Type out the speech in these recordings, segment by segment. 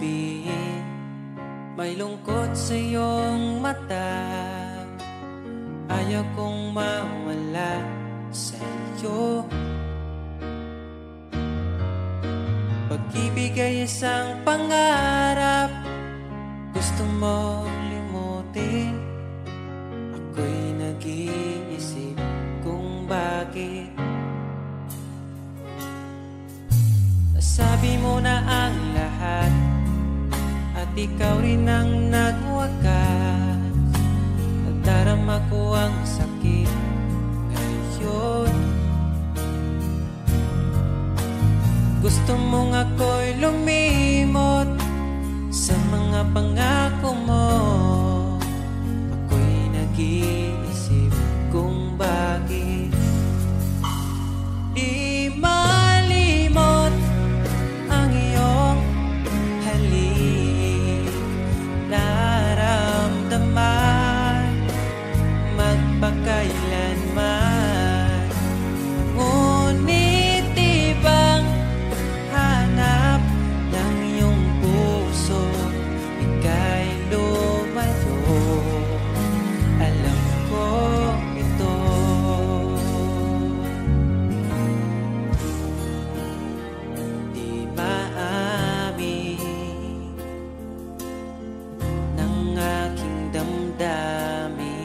sabihin, may lungkot sa iyong mata. Ayaw kong mawala sa iyo. Pag-ibig ay isang pangarap, gusto mo limutin. Ako'y nag-iisip kung bakit. Nasabi mo na ang lahat at ikaw rin ang nagwakas. Nadarama ko ang sakit ngayon. Gusto mong ako'y lumimot sa mga pangako mo. Ako'y nag-iisip kung bakit di malimot ang iyong halik. Naramdaman magpakailanman. Ngunit di bang hanap ng iyong puso, ika'y lumayo. Alam ko ito. Di maamin ng aking damdamin.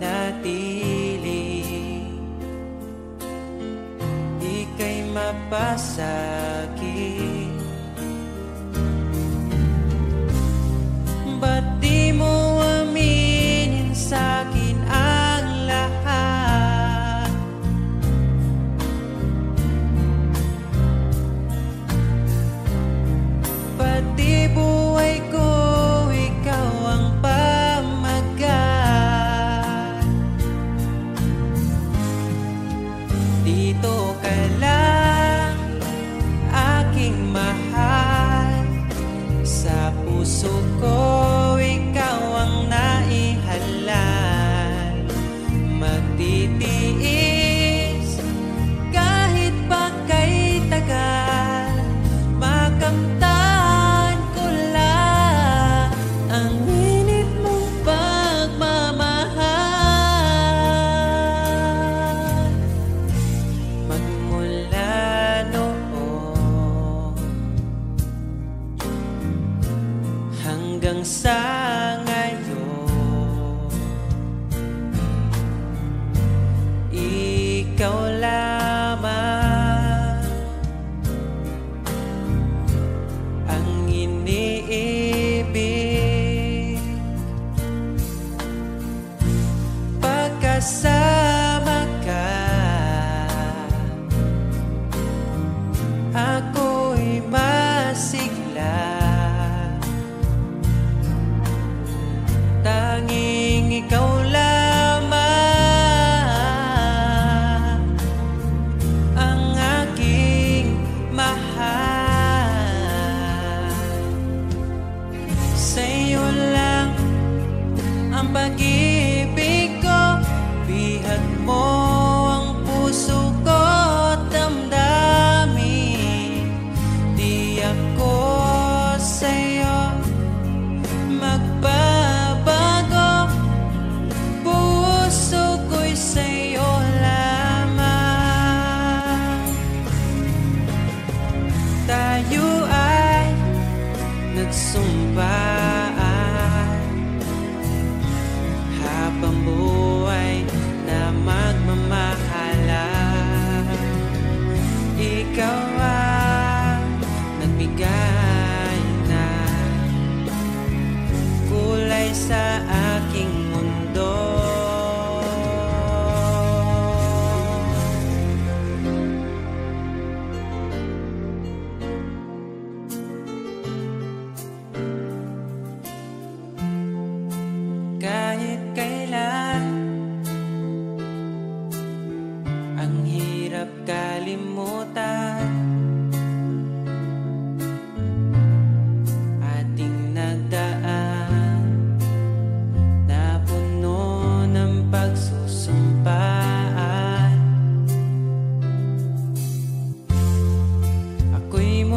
Nanatili, ika'y mapasakit. Ba't di mo aminin sa'kin ang lahat? Pati buhay ko, ikaw ang pamagat. Dito ka lang, aking mahal. Sa puso ko, ikaw ang naihalal. Magtitiis kahit pa kay tagal. Makamtan ko lang ang init mong pagmamahal. Magmula noon hanggang sa ngayon, ikaw lamang ang iniibig. Pagkasama ka, ako'y masigla. Tanging ikaw lamang ang aking mahal. Sa'yo lang ang pag-ibig ko, bihag mo ang puso ko at damdamin. Di ako sa'yo magbabago, puso ko'y sa'yo lamang. Tayo ay nagsumpaan habang buhay na magmamahalan. Ikaw ang nagbigay ng kulay sa aking mundo.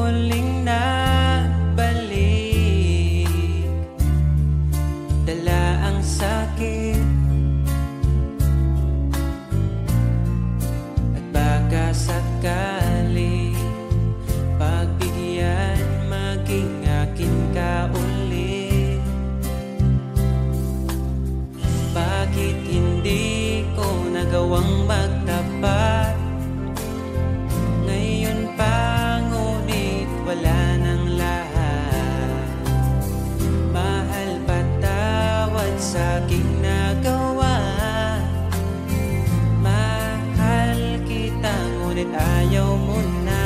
muling nabalik, dala ang sakit at baka sakali pagbigyan maging akin ka ulit. Bakit hindi ko nagawang magtapat ngayon pa, ngunit wala nang lahat. Mahal, patawad sa aking nagawa. Mahal kita, ngunit ayaw mo na.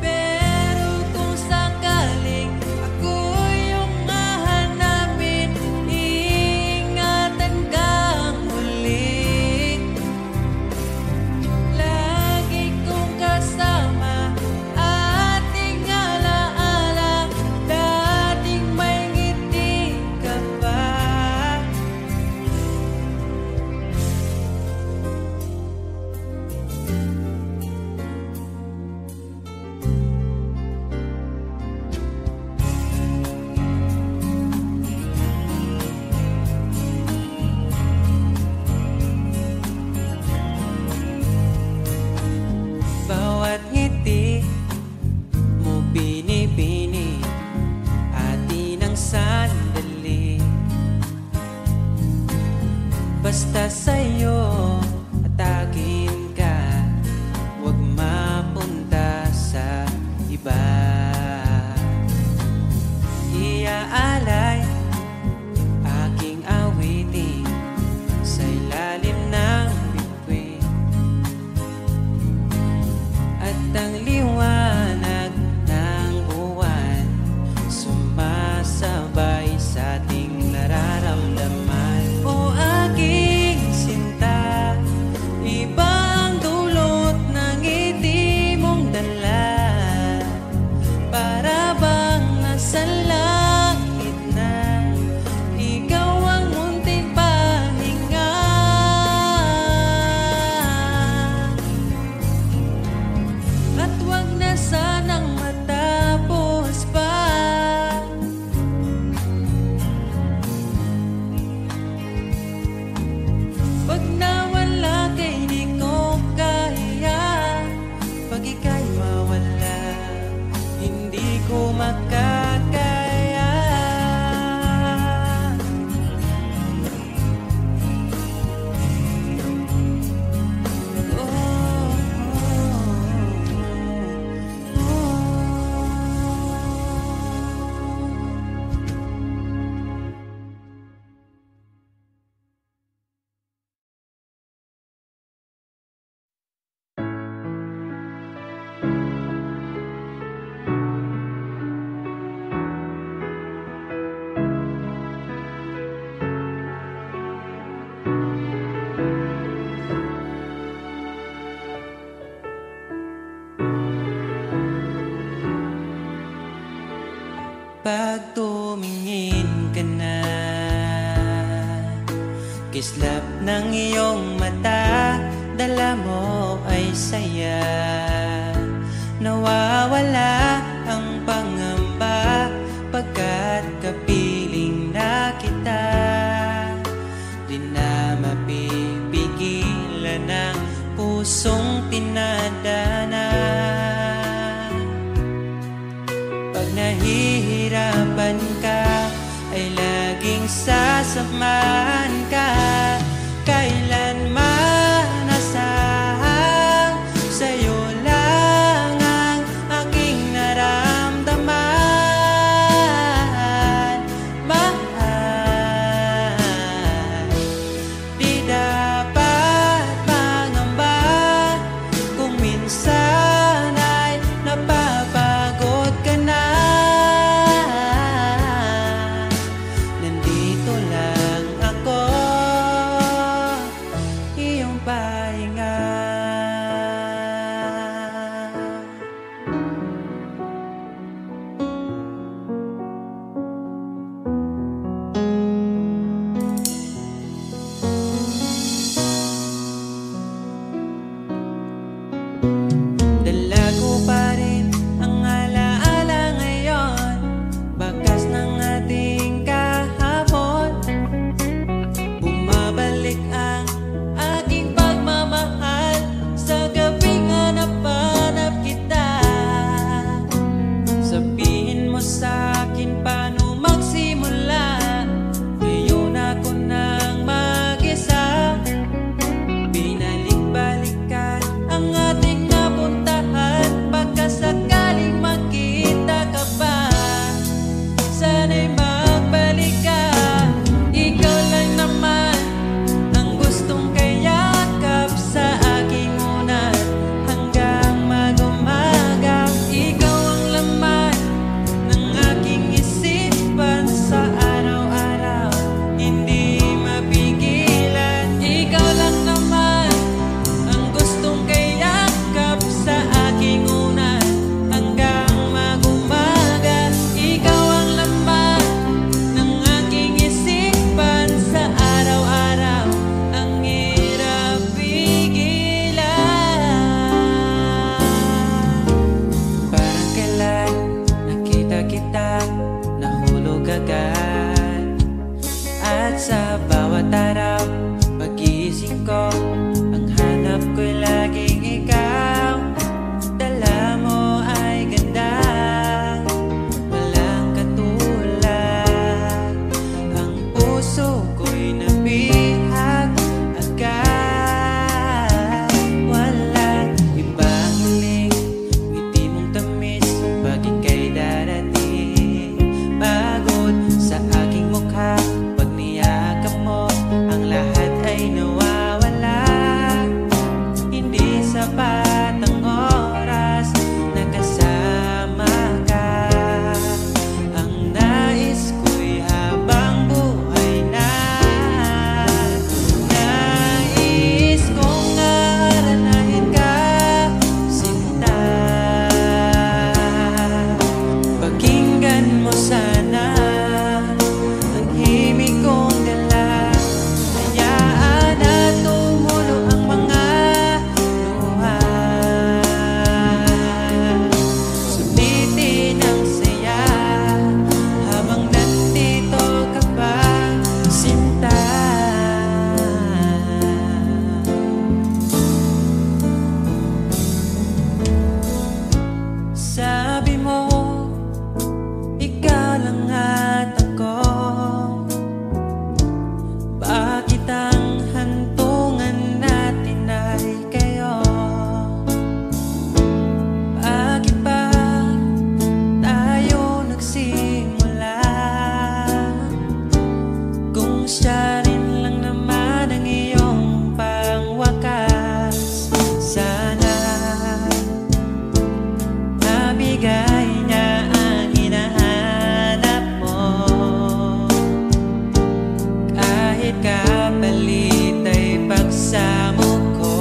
Pero kung sakaling ako yung hahanapin, iingatan kang muli. Lagi kong kasama, ating alaala, dating may ngiti ka pa. Bawat ngiti mo binibini, atin ang sandali. Basta sa'yo at akin ka, huwag mapunta sa iba. Iaalay aking awitin sa ilalim ng bituin, at ang liwanag ng buwan sumasabay sa ating nararamdaman. O aking sinta, iba ang dulot ng ngiti mong dala. Para bang nasa langit na ikaw ang munting pahinga. At wag na sanang matapos pa. Pag nawala kay di ko kaya, pag ika'y mawala, hindi ko makakaya. Pag tumingin ka na, kislap ng iyong mata, dala mo ay saya. Nawawala ang pangamba pagkat kapiling na kita. Di na mapipigilan ang pusong tinadana. Pag nahihirapan ka, ay laging sasamahan ka. Kailanman asahang sa'yo lang ang aking naramdaman. Mahal, di dapat mangamba kung minsan ay napapagod ka na. Nandito lang ako bawat araw, pagising ko, ang hanap ko'y laging ikaw. Dala mo ay ganda, walang katulad. Ang puso ko'y nabihag agad. Walang ibang hiling, ngiti mong tamis pag ika'y darating. Pagod sa aking mukha pag niyakap mo, ang lahat ay nawawala. Hindi sapat ang oras na kasama ka. Ang nais ko'y habang buhay na. Nais kong aranahin ka, sinta. Pakinggan mo sana ang himig kong dala. Hayaan na tumulo ang mga luha. Sulitin ang saya habang nandito ka pa, sinta. Sabi mo, ikaw lang at ako. Bakit ang hantungan natin ay kayo? Bakit ba tayo nagsimula? Kung siya rin lang naman ang iyong pangwakas, sana nabigay niya ang hinahanap mo. Kahit kapalit ay pagsamo ko,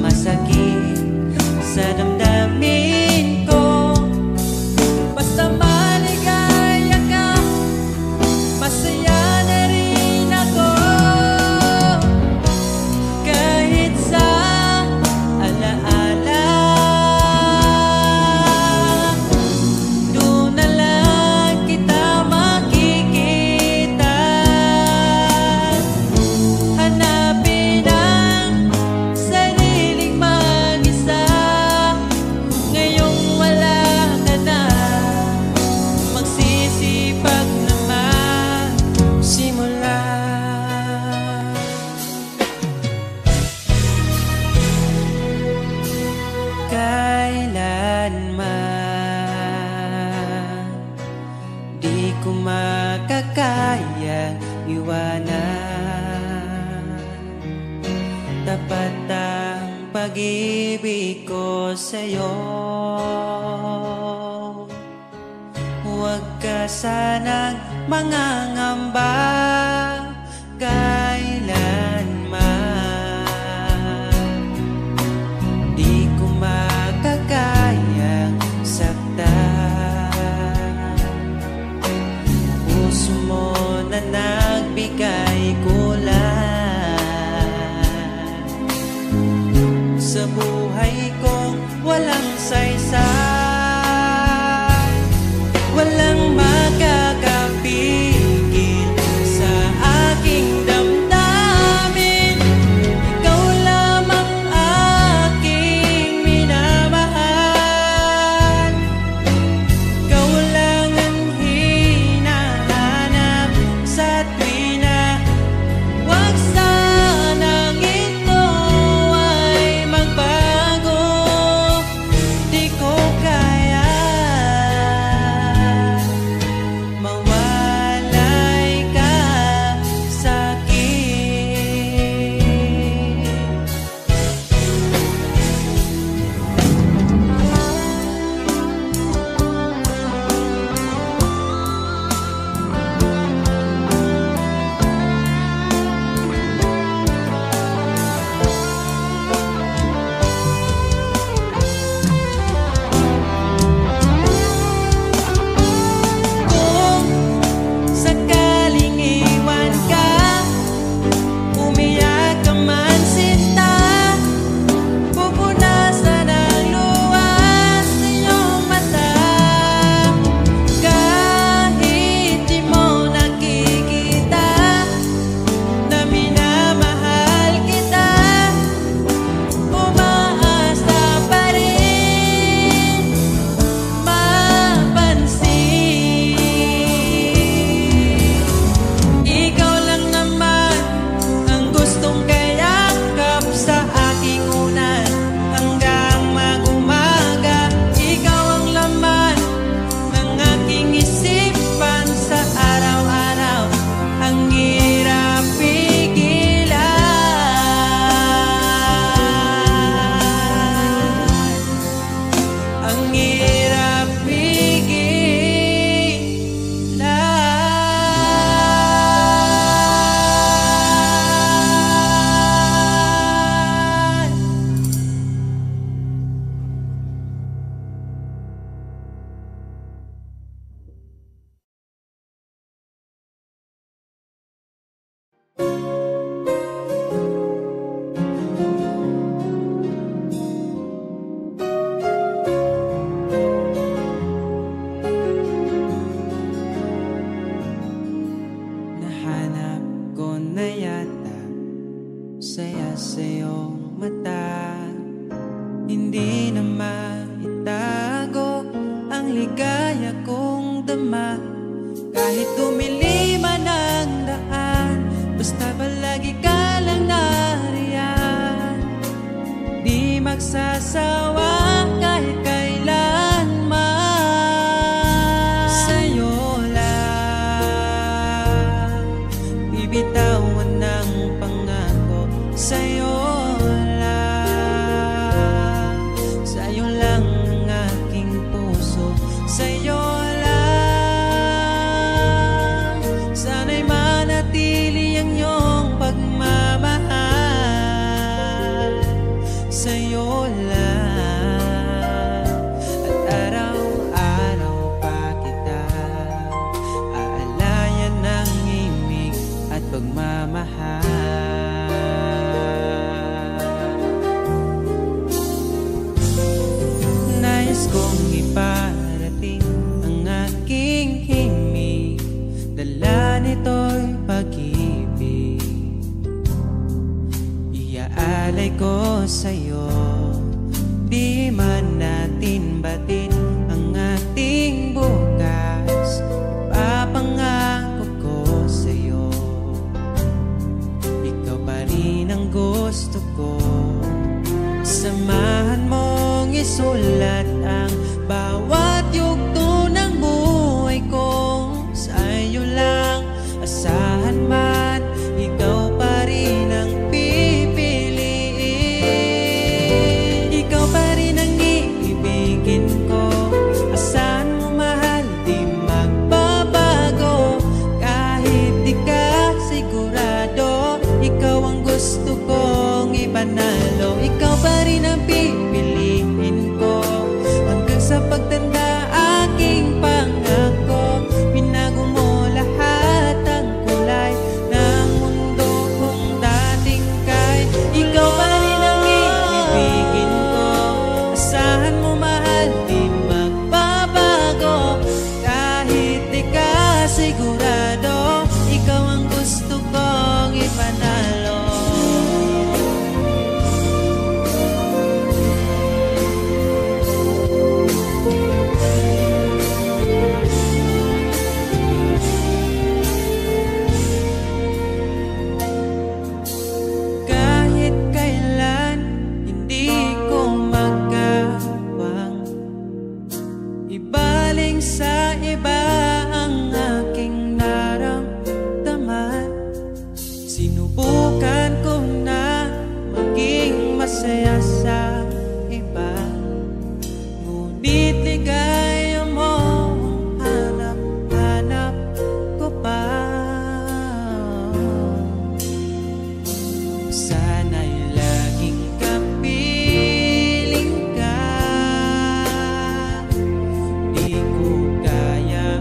masakit sa damdamin ko. Basta maligaya ka, masaya na rin ako. Kahit sa alaala, doon na lang kita makikita. Hanapin ang sariling mag-isa. Ngayong wala ka na, magsisipag naman simula. Kailanman di ko makakaya iwanan. Tapat ang pag-ibig ko sa'yo. Huwag ka sanang mangangamba kailanman. Di ko makakayang saktan. Puso mo na nagbigay kulan sa buhay kong walang saysay. Walang makakapigil sa aking damdamin. Ikaw lamang aking minamahal. Ikaw lang ang hinahanap sa tuwina. Huwag sanang ito ay magbago. Di ko kaya ang hirap pigilan. Nahanap ko na yata saya sa iyong mata. Hindi na maitago ang ligaya kong dama. Kahit tumili man ang daan, basta palagi ka lang nariyan. Di magsasawa kahit kailanman. Sa'yo lang bibitawan ng pangako. Sa'yo lang, sa'yo lang ang aking puso. Sa'yo lang, sana'y manatili ang iyong pagmamahal. Sa'yo lang, at araw-araw pa kita aalayan ng imig at pagmamahal. Nais kong iparating ang aking himig, dala nito'y pag-ibig. Iaalay ko sa'yo, di man natin batin ang ating bukas. Papangako ko sa'yo, ikaw pa rin ang gusto ko. Samahan mong isulat ang bawat yugto ng buhay ko. Sa'yo lang, asahan man, ikaw pa rin ang pipiliin. Ikaw pa rin ang iibigin ko. Asahan mo mahal, di magbabago. Kahit di ka sigurado, ikaw ang gusto kong ipanalo. Ikaw pa rin ang pipiliin ko hanggang sa pagtanda aking pangako. Binago mo lahat ang kulay ng mundo kong dating kay. Ikaw pa rin ang iibigin ko. Asahan mo mahal, di magbabago. Kahit di ka sigurado, ikaw ang gusto kong ipanalo. Kahit kailan hindi ko magawang ibaling sa iba ang aking naramdaman. Sinubukan ko na maging masaya sa iba, ngunit ligaya mo ang hanap-hanap ko pa. Sana'y laging kapiling ka. Di ko kaya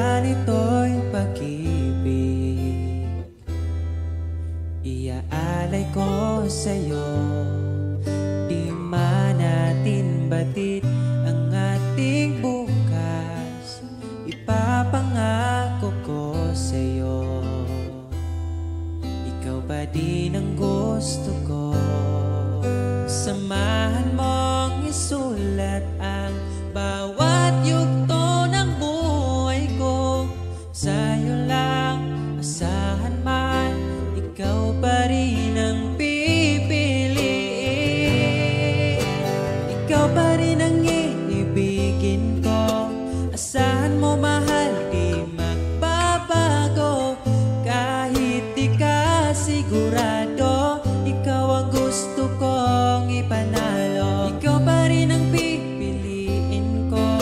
ganito'y pag-ibig, iaalay ko sa'yo. Di man natin batid ang ating bukas, ipapangako ko sa'yo. Ikaw pa din ang gusto ko. Samahan mong isulat ang bawat yugto ng buhay ko. Sa'yo lang asahan man, ikaw pa rin ang pipiliin. Ikaw pa rin ang iibigin ko. Asahan mo mahal, di magbabago. Kahit di ka sigurado, ikaw ang gusto kong ipanalo. Ikaw pa rin ang pipiliin ko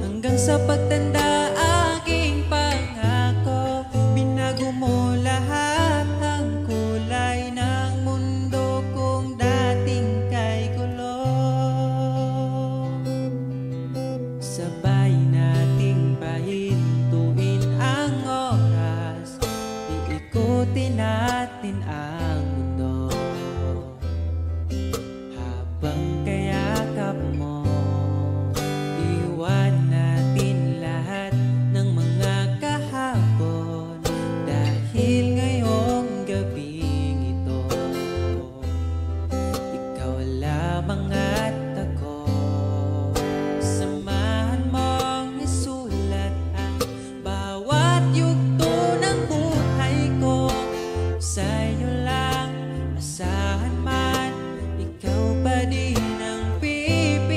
hanggang sa pagtanda. Aking pangako, binago mo lahat ang kulay ng mundo kung dating kay gulo. Sabay nating pahintuin ang oras, iikutin natin ang mundo. Habang kayakap mo, iwan natin lahat ng mga kahapon. Dahil ngayong gabing ito, ikaw lamang at ako. Samahan mong isulat ang bawat yugto ng buhay ko. Sa'yo lang asahan man, ikaw pa din ang pipiliin.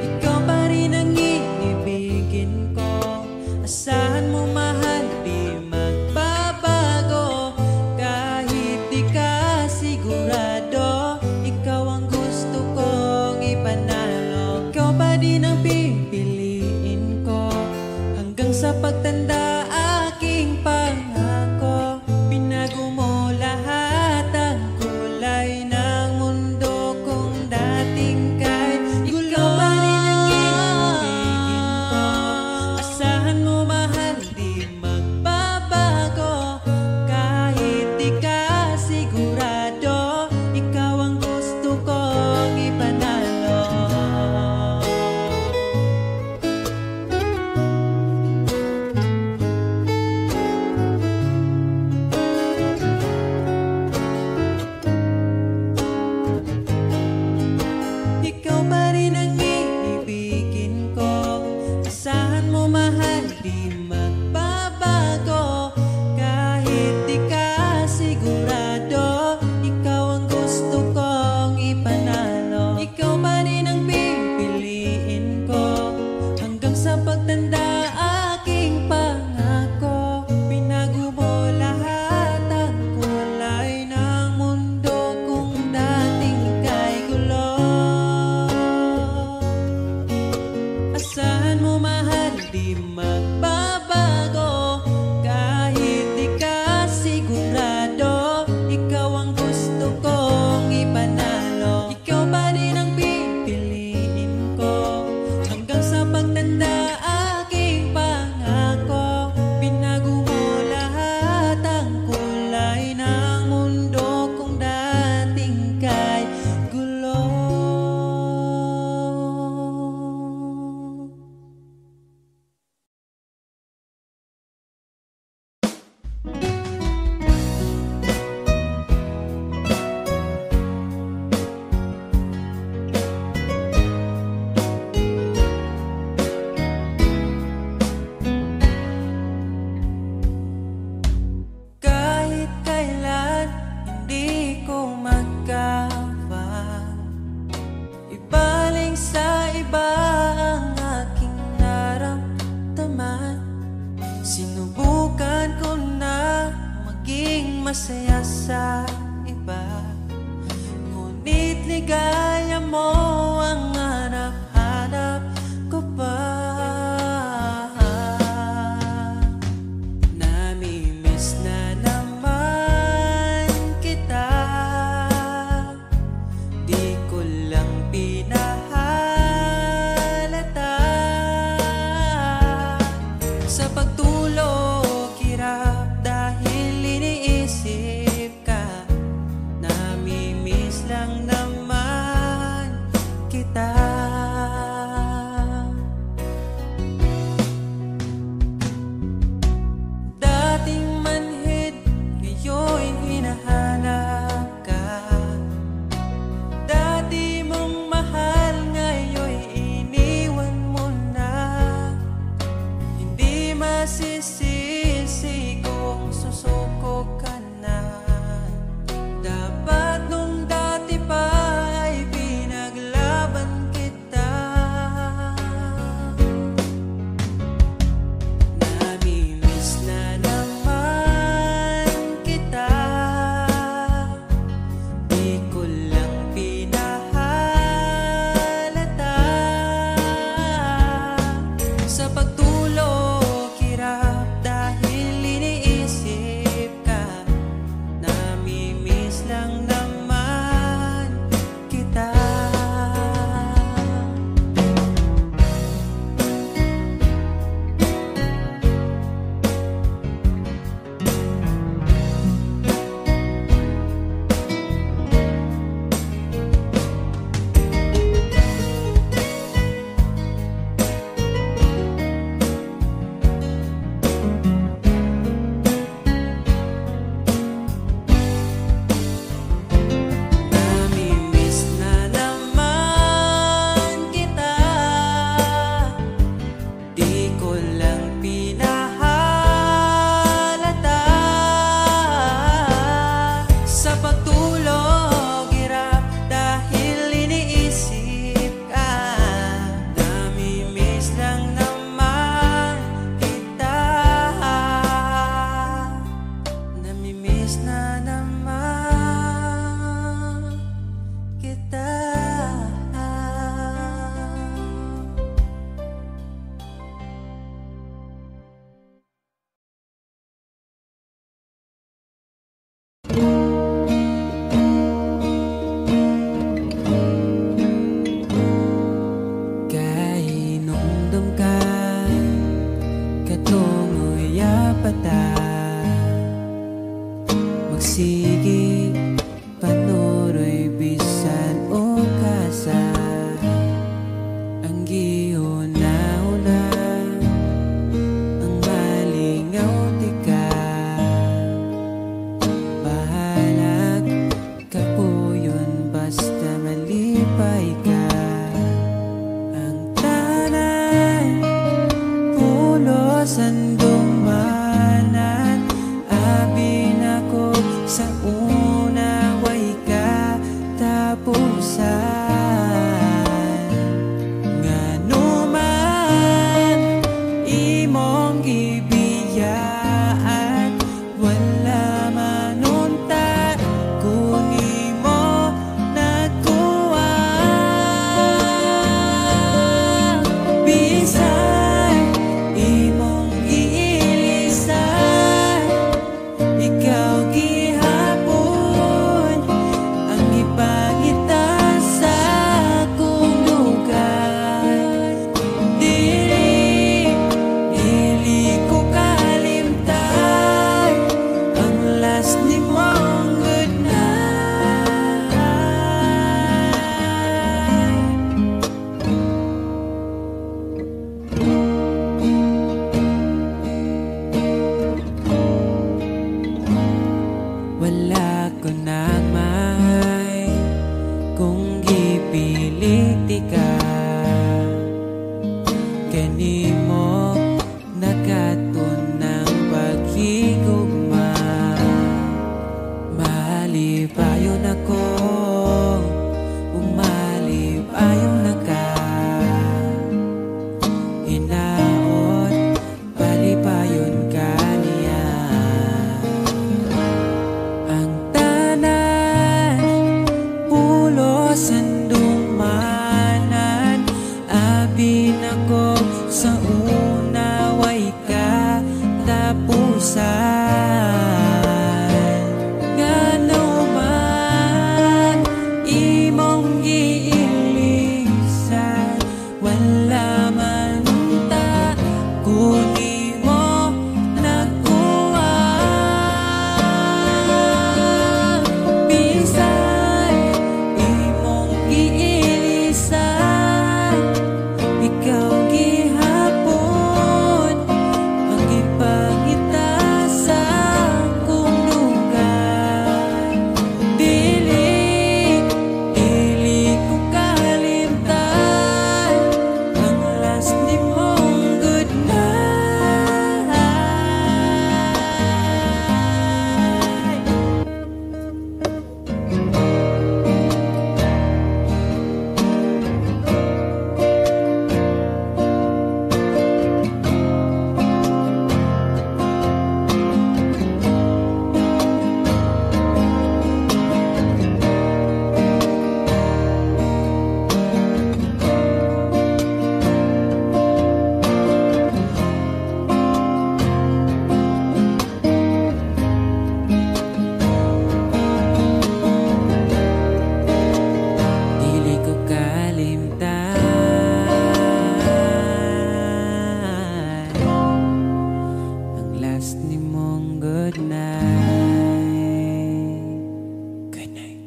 Ikaw pa rin ang iibigin ko. Asahan mo mahal, di magbabago. Kahit di ka sigurado, ikaw ang gusto kong ipanalo. Ikaw pa din ang pipiliin ko hanggang sa pagtanda. Aking pangako, binago mo lahat ang kulay ng mundo kung dating kay gulo. Ikaw pa rin ang iibigin ko. Asahan mo mahal, di magbabago. Kahit di ka sigurado, ikaw ang gusto kong ipanalo. Ikaw pa rin ang iibigin ko. Asahan mo mahal, di magbabago. Kahit di ka sigurado, ikaw ang gusto kong ipanalo. Ikaw pa rin ang pipiliin ko hanggang sa pagtanda. Aking pangako, binago mo lahat ang kulay ng mundo kung dating kay gulo. Asahan mo mahal, di magbabago. Kahit di ka sigurado, ikaw ang gusto kong ipanalo. Ikaw pa rin ang pipiliin ko hanggang sa pagtanda. Aking pangako, binago mo lahat ang kulay ng mundo kung dating kay gulo. Kahit kailan hindi ko magkawan, ibaling sa iba ang aking naramdaman. Sinubukan ko na maging masaya sa iba, ngunit ligaya mo ang hanap-hanap ko pa. Namimiss na naman kita, di ko lang pinahalata. pata. Magsige panuroy bisan o kasa. Ang gihuna-huna ang malingaw di ka. Bahalag ka po yun basta malipay ka. Ang tanan pulos ang dumanan. Abin ako sa una way ka tapusan. Wala ko nang may kung gipilit di ka. Kanimo nakatunang paghigugma. Malipayon ako, umalipayon na ka. Hinaot, palipayon ka niya. Ang tanan pulos ang dumanan. Abin ako sa una way ka tapusan. Ngano man imong giilisan. Wala man ta kunin mo nakuha. Bisan imong giilisan. Ikaw gihapon ang ipangita sa akong lugar. Dili ko kalimtan ang last nimong good night. Dili ko kalimtan ang last nimong good night. Good night.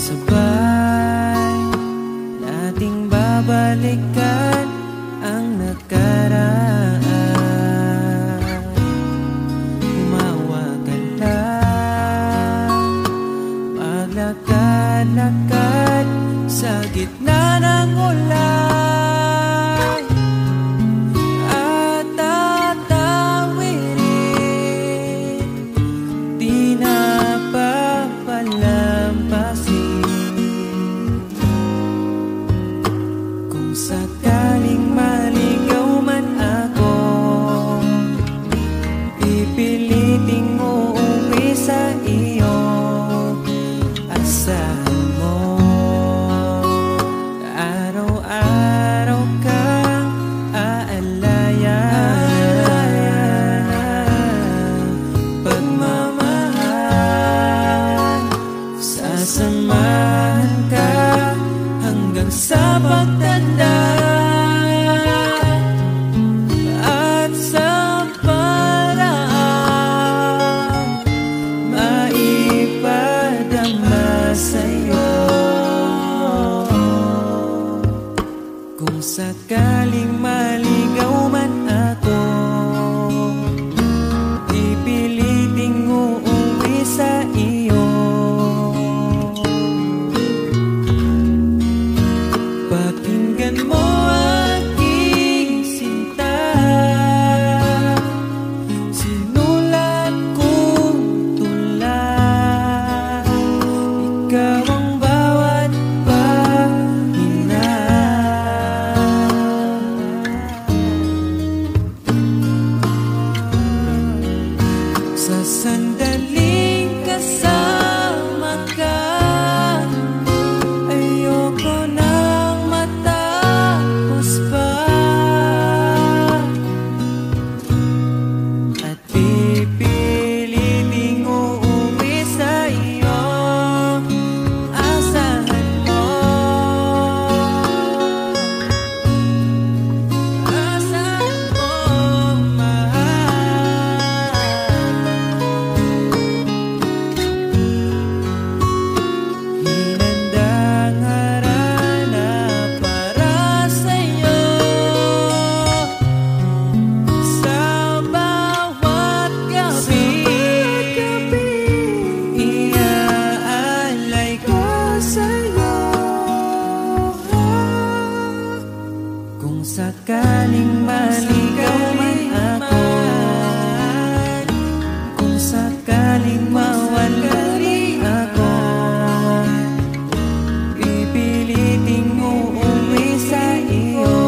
Sabay nating babalikan ang nakaraan. Umawa ka lang, maglakad-lakad sa gitna ng ulan. At tatawirin, di na papalampasin. sakaling maligaw man ako, pipiliting uuwi sa iyo. Asahan mo, araw-araw kang aalayan. Pagmamahal, sasamahan ka hanggang sa pagtanda. At sa paraan maipadama sa'yo. Kung sakaling maligaw man ako, pipiliting uuwi sa iyo. Pakinggan mo aking sinta, sinulat kong tula. Ikaw ang bawat pahina. Sa sandaling kasama ka, ayoko nang matapos pa. At pipiliting uuwi sa iyo. Asahan mo, hinandang harana para sa'yo. Sa bawat gabi, iaalay ko sa'yo. Kung sakaling maligaw man ako, kung sakaling mawalay ako, pipiliting uuwi sa iyo.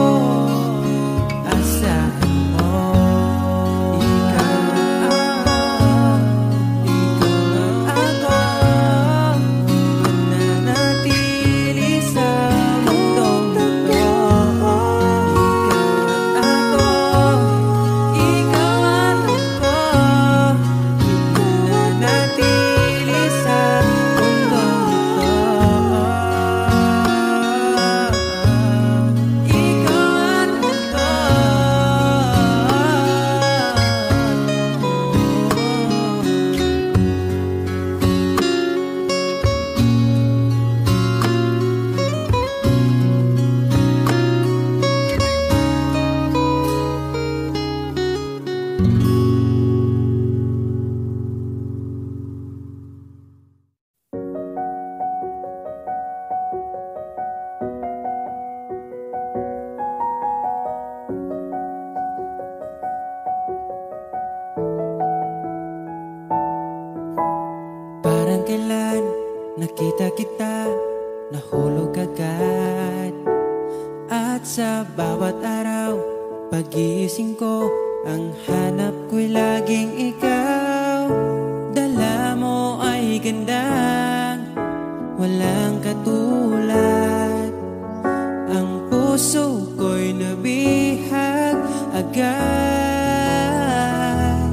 Asahan mo, ikaw ako, mananatili sa mundong ito. Ikaw at ako, mananatili sa mundong ito. Ikaw at ako. Parang kailan nakita kita, nahulog agad. At sa bawat araw, pagising ko, ang hanap ko'y laging ikaw. Dala mo ay gandang walang katulad. Ang puso ko'y nabihag agad.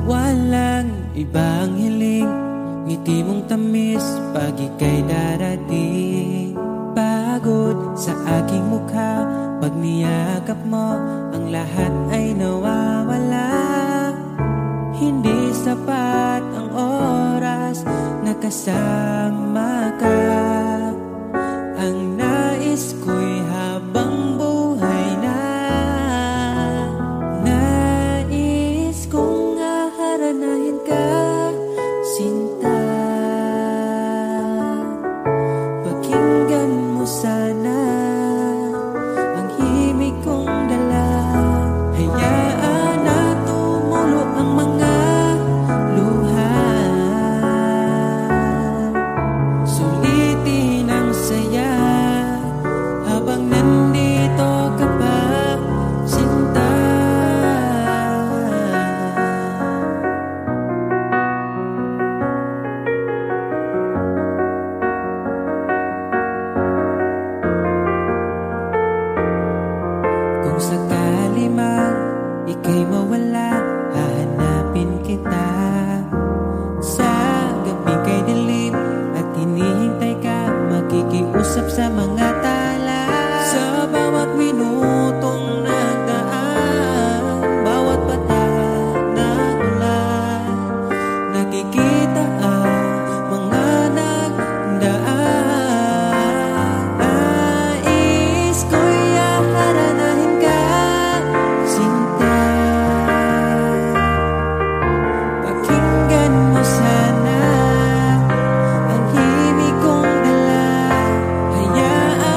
Walang ibang hiling, ngiti mong tamis pag ika'y darating. Pagod sa aking mukha, pag niyakap mo, ang lahat ay nawawala. Hindi sapat ang oras na kasama ka. Ang nais ko'y habang buhay na. Nais kong aharanahin ka, sinta. Pakinggan mo sana ang himig kong dala. Hayaan na tumulo ang mga luha. Sulitin ang saya mang ika'y mawala, hahanapin kita. Sa gabi kay dilim at hinihintay ka, makikiusap sa mga tala. Sa bawat minutong nagdaan, bawat bata ng ulan, nakikita ang mga nagdaan. Nais ko'y haranahin ka, sinta. Pakinggan mo sana ang himig kong dala. Hayaan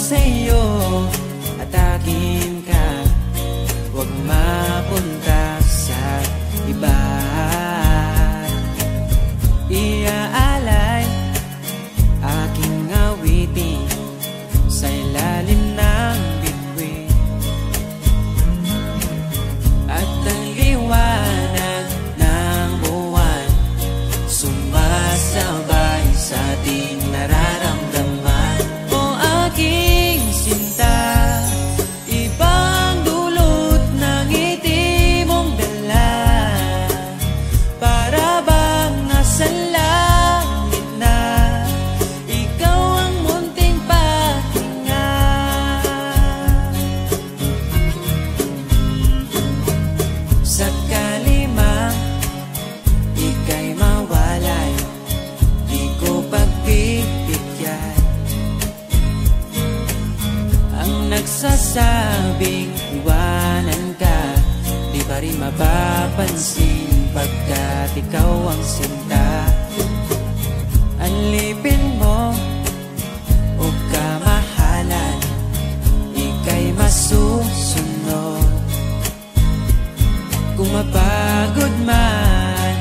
sa'yo at akin ka, huwag mapunta sa iba. Iaalay aking awitin sa ilalim ng bituin, at ang liwanag ng buwan sumasabay sa ating nararamdaman. O aking sinta, ibang dulot ng ngiti mong dala, para bang nasa langit na ikaw ang munting pahinga. Sakali mang ika'y mawalay, di ko pagbibigyan ang nagsasabing iwanan ka. Di pa rin mapapansin pagkat ikaw ang sinta. Alipin mo o kamahalan, ika'y masusunod. Kung mapagod man,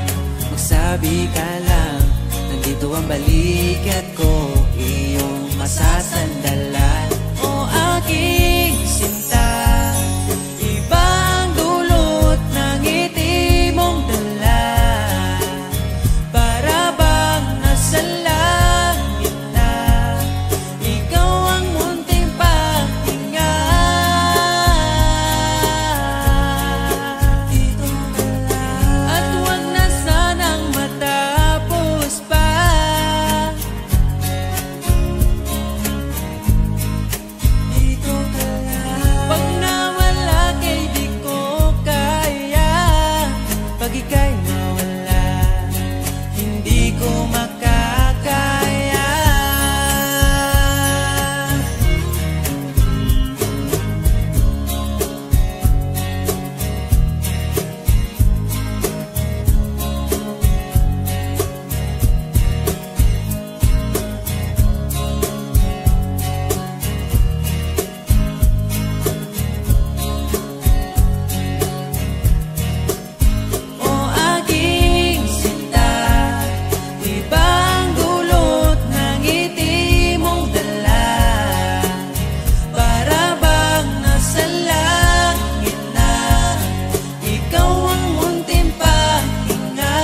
magsabi ka lang, nandito ang balikat ko, iyong masasandalan. O aking sinta, ibang dulot ng ngiti mong dala, para bang nasa langit na ikaw ang munting pahinga. At huwag na sanang matapos pa. Pag nawala kay di ko kaya, pag ika'y mawala, hindi ko makakaya. O aking sinta, ibang dulot ng ngiti mong dala, para bang nasa langit na ikaw ang munting pahinga.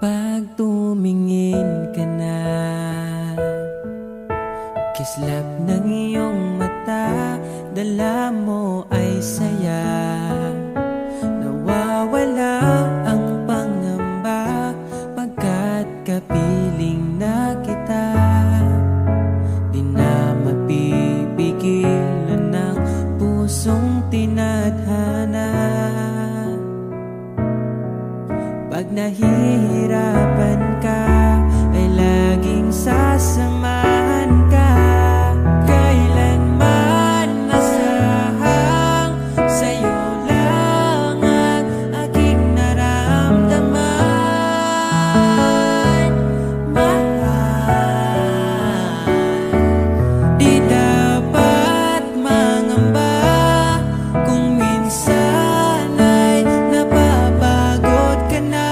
Pag tumingin ka na, kislap ng iyong mata, dala mo ay saya. Nawawala ang pangamba pagkat kapiling na kita. Di na mapipigilan ng pusong tinadhana. Pag nahihirapan ka, ay laging sasamahan ka. Kailanman masahang sa'yo lang ang aking naramdaman. Mahal, di dapat mangamba kung minsan ay napapagod ka na.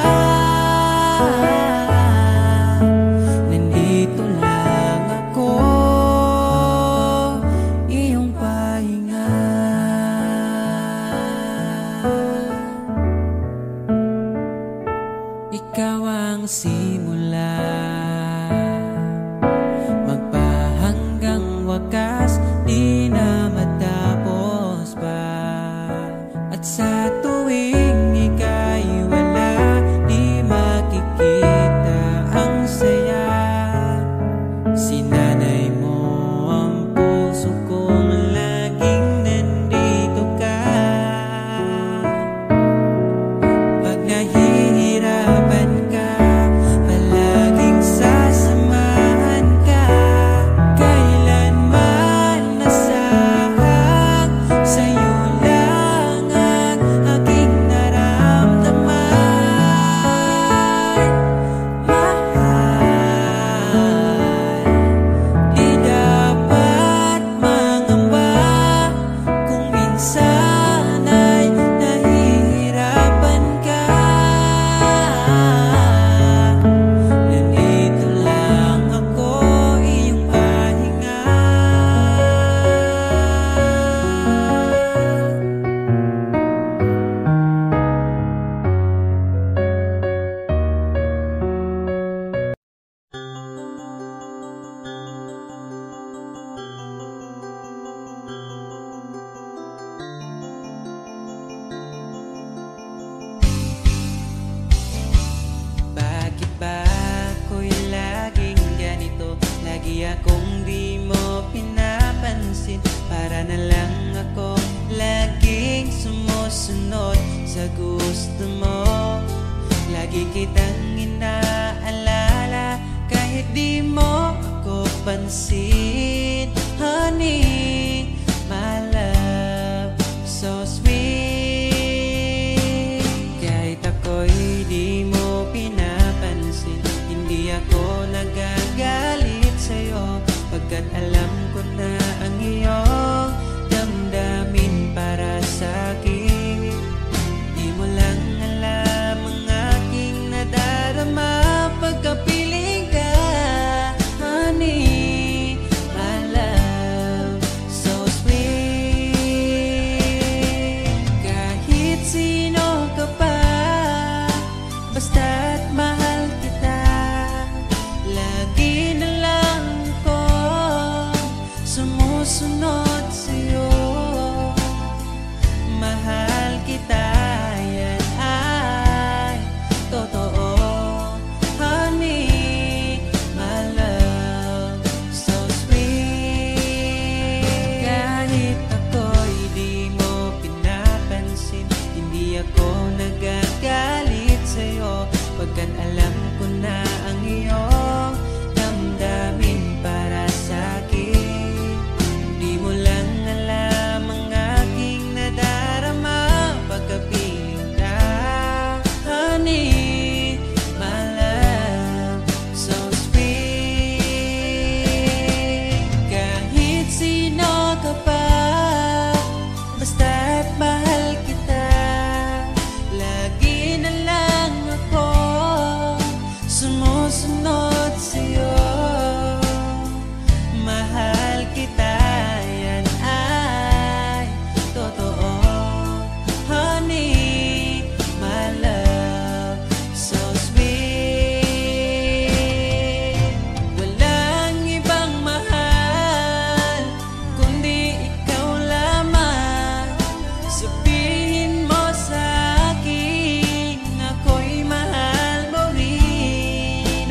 Nandito lang ako, iyong pahinga. Ikaw ang simula, magpahanggang wakas, di na matapos pa. At sa tuwing ika'y wala, di makikita ang saya. Lagi akong di mo pinapansin, para na lang ako laging sumusunod sa gusto mo. Lagi kitang inaalala kahit di mo ako pansin. Honey, my love, so sweet. Kahit ako'y di mo pinapansin, hindi ako nagagalit sa'yo, pagkat alam ko na ang iyong damdamin para sa'kin. Di mo lang alam ang aking nadarama pagkapiling ka. Honey, my love, so sweet. Kahit sino ka pa, basta't mahal kita, lagi na lang ako sumusunod sa'yo. Mahal kita, yan ay totoo. Honey, my love, so sweet. Kahit ako'y di mo pinapansin, hindi ako nagagalit sa'yo, pagkat alam ko na ang iyong damdamin para sa'kin. Di mo lang alam ang aking nadarama pagkapiling ka. Honey, my love, so sweet. Kahit sino ka pa, basta't mahal kita, lagi na lang ako sumusunod sa'yo. Mahal kita, yan ay totoo. Honey, my love, so sweet. Walang ibang mahal kundi ikaw lamang. Sabihin mo sa akin, ako'y mahal mo rin.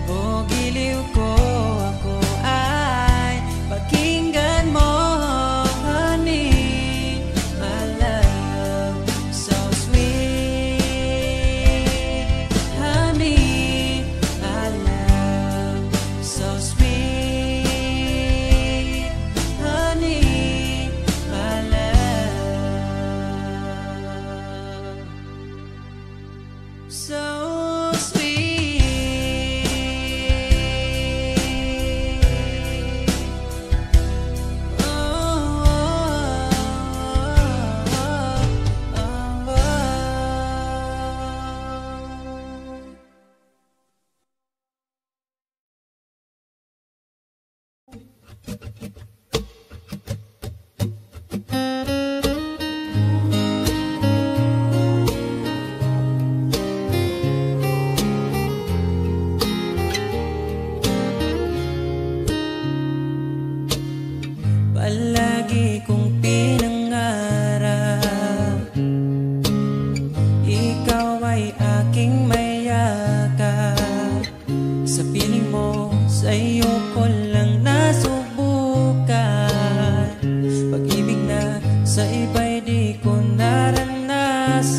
O giliw ko, ako ay pakinggan mo. Honey, my love, so sweet. Honey, my love, so sweet. Honey, my love, so sweet. Oh, oh, oh, oh. Palagi kong pinangarap, ikaw ay aking mayakap. Sa piling mo, sa iyo ko lang nasubukan. Pag-ibig na sa iba'y di ko naranasan.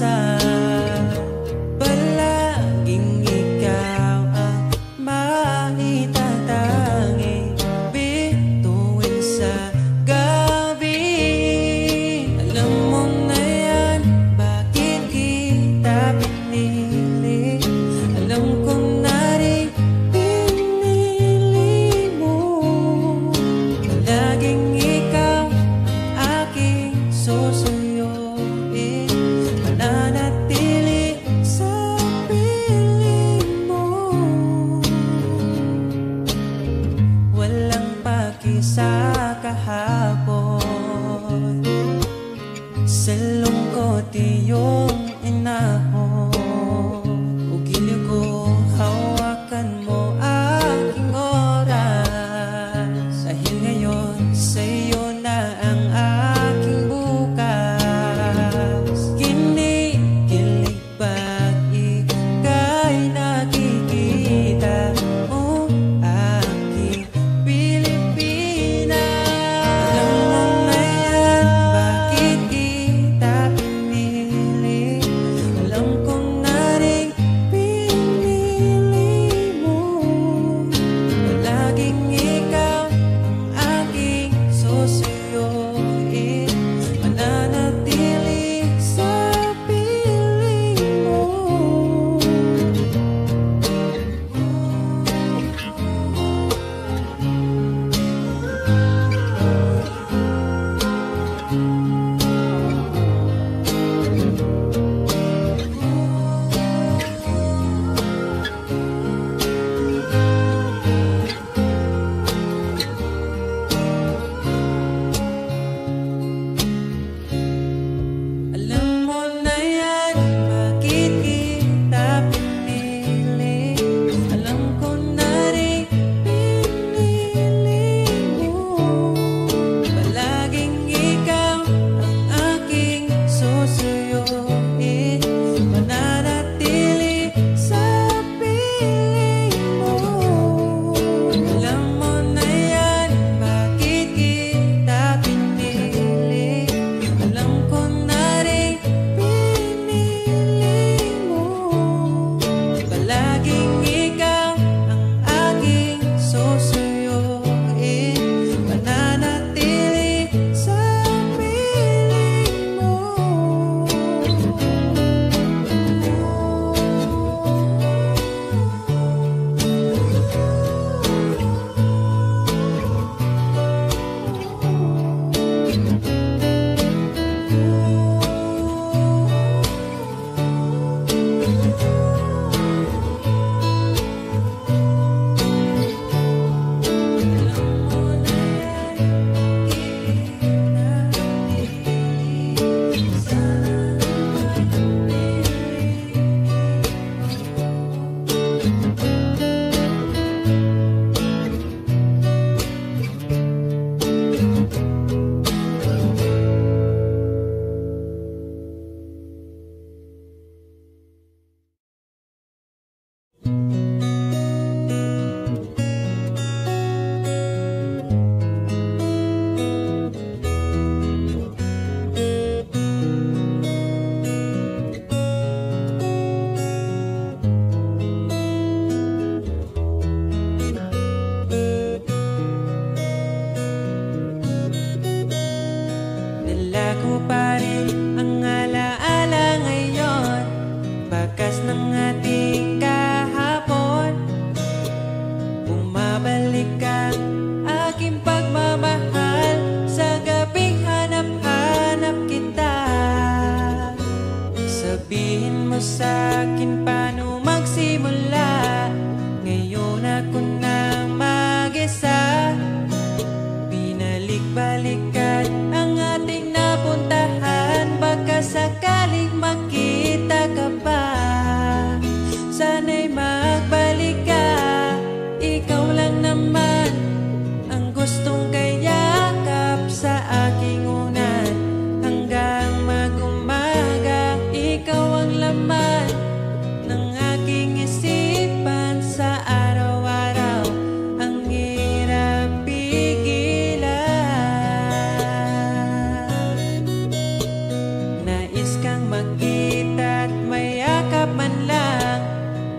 Palaging ikaw ang maitatanging bituin sa gabi. Alam mo na yan, bakit kita pinili? Alam ko na rin pinili mo.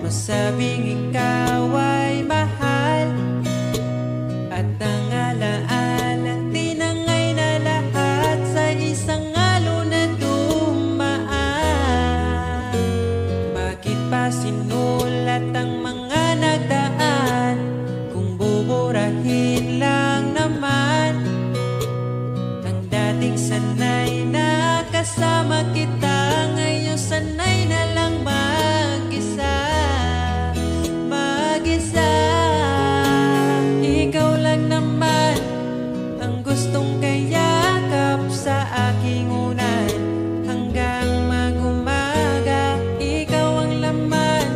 masabing ikaw ay mahal. At ang alaala, tinangay na lahat sa isang alon na dumaan. Bakit pa sinulat ang mga nagdaan kung buburahin lang naman ang dating sanay na kasama kita? Ngayon sanay na lang mag-isa, mag-isa. Ikaw lang naman ang gustong kayakap sa aking unan hanggang mag-umaga. Ikaw ang laman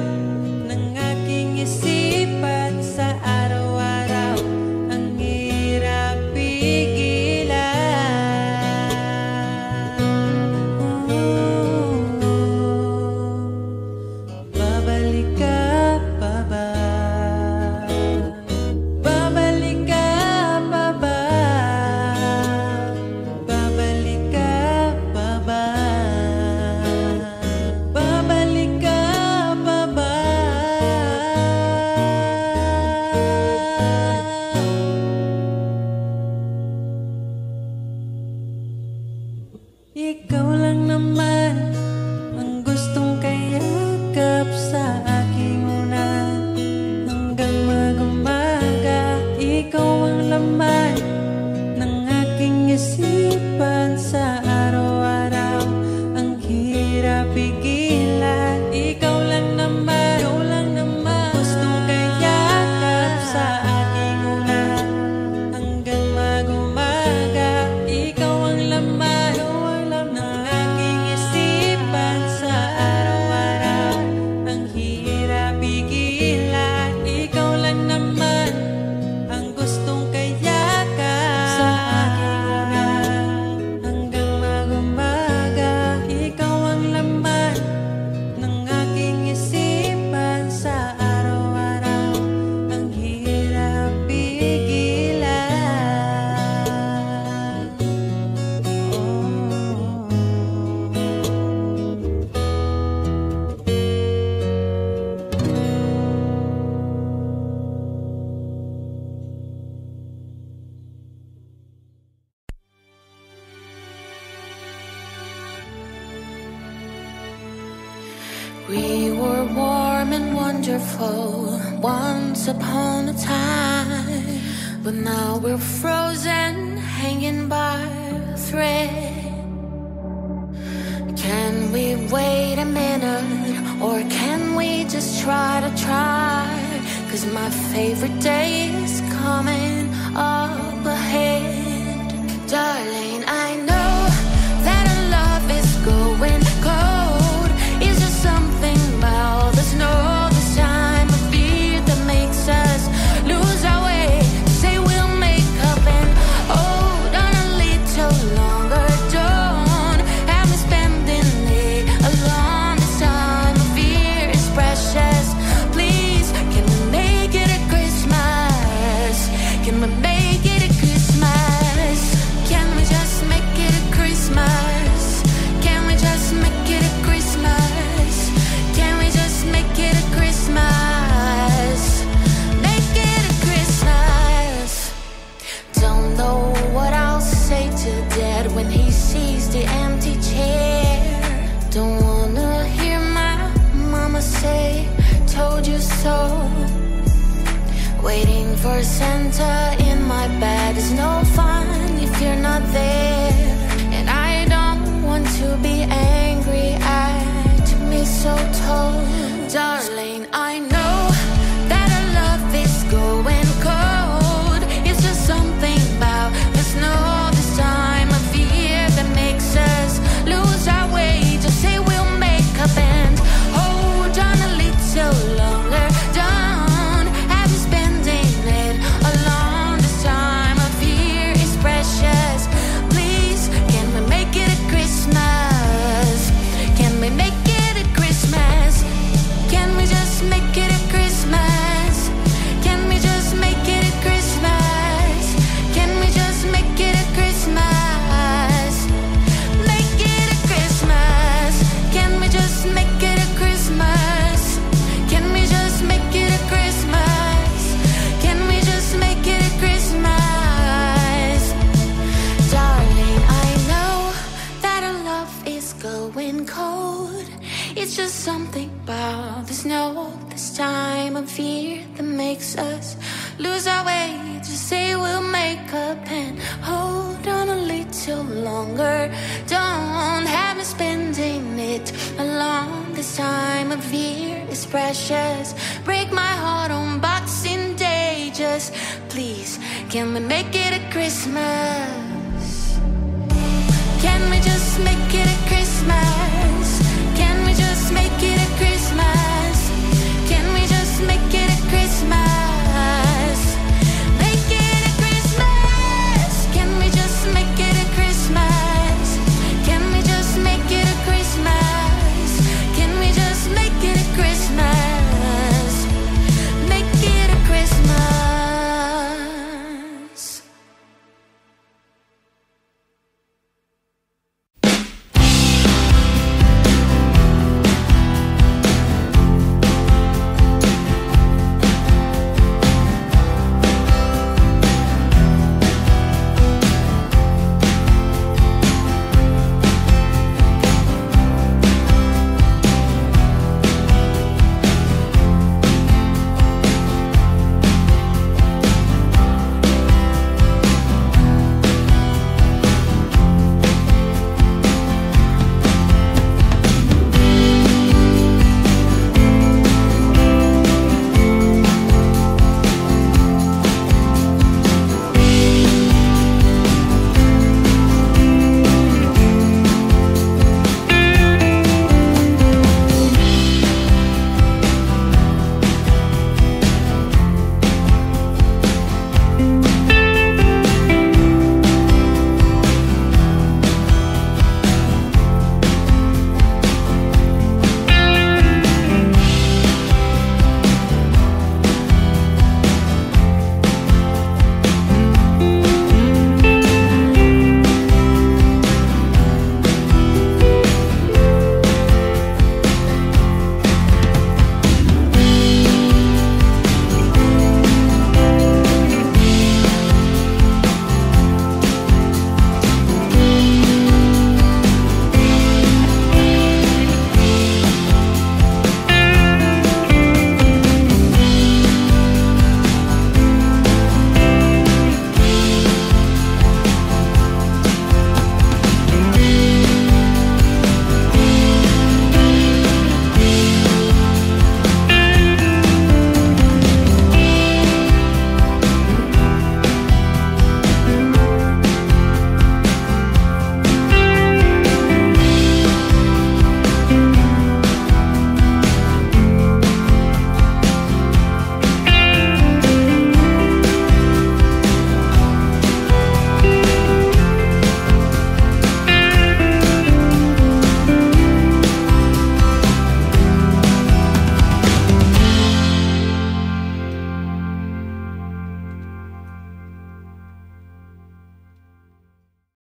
ng aking isipan sa araw-araw. Ang hirap pigilan. Babalik ka pa ba? Babalik ka pa ba? Babalik ka pa ba? Babalik ka pa ba? Ikaw lang naman ang gustong kayakap sa aking unan hanggang mag-umaga. Ikaw ang laman ng aking isipan sa araw-araw. Ang hirap pigilan. Ikaw lang naman gustong kayakap sa aking unan hanggang mag-umaga. Ikaw ang laman ng aking isipan sa araw-araw. Ang hirap pigilan. Ikaw lang naman ang gustong kayakap sa aking unan hanggang mag-umaga. Ikaw ang laman ng aking isipan sa araw-araw. Ang hirap pigilan. We were warm and wonderful once upon a time, but now we're frozen, hanging by a thread. Can we wait a minute, or can we just try to try? 'Cause my favorite day is coming up ahead. Darling, I know that our love is going cold. Is there something about the snow this time of year that makes us lose our way? Say we'll make up and hold on a little longer. Don't have me spending it alone. This time of year is precious. Please, can we make it a Christmas? Can we make it a Christmas? Can we just make it a Christmas? Can we just make it a Christmas? Can we just make it a Christmas? Make it a Christmas. Don't know what I'll say to Dad when he sees the empty chair. Don't wanna hear my mama say, told you so. Waiting for Santa in my bed is no fun if you're not there. And I don't want to be angry at mistletoe. Darling, I know that our love is going cold. It's just something about the snow this time of year that makes us lose our way. Just say we'll make up and hold on a little longer. Don't have you spending it alone. This time of year is precious. Please, can we make it a Christmas? Can we make it a Christmas? Can we just make It's just something about the snow this time of year that makes us lose our way. Just say we'll make up and hold on a little longer. Don't have me spending it alone. This time of year is precious. Break my heart on Boxing Day. Just please, can we make it a Christmas? Can we just make it a Christmas?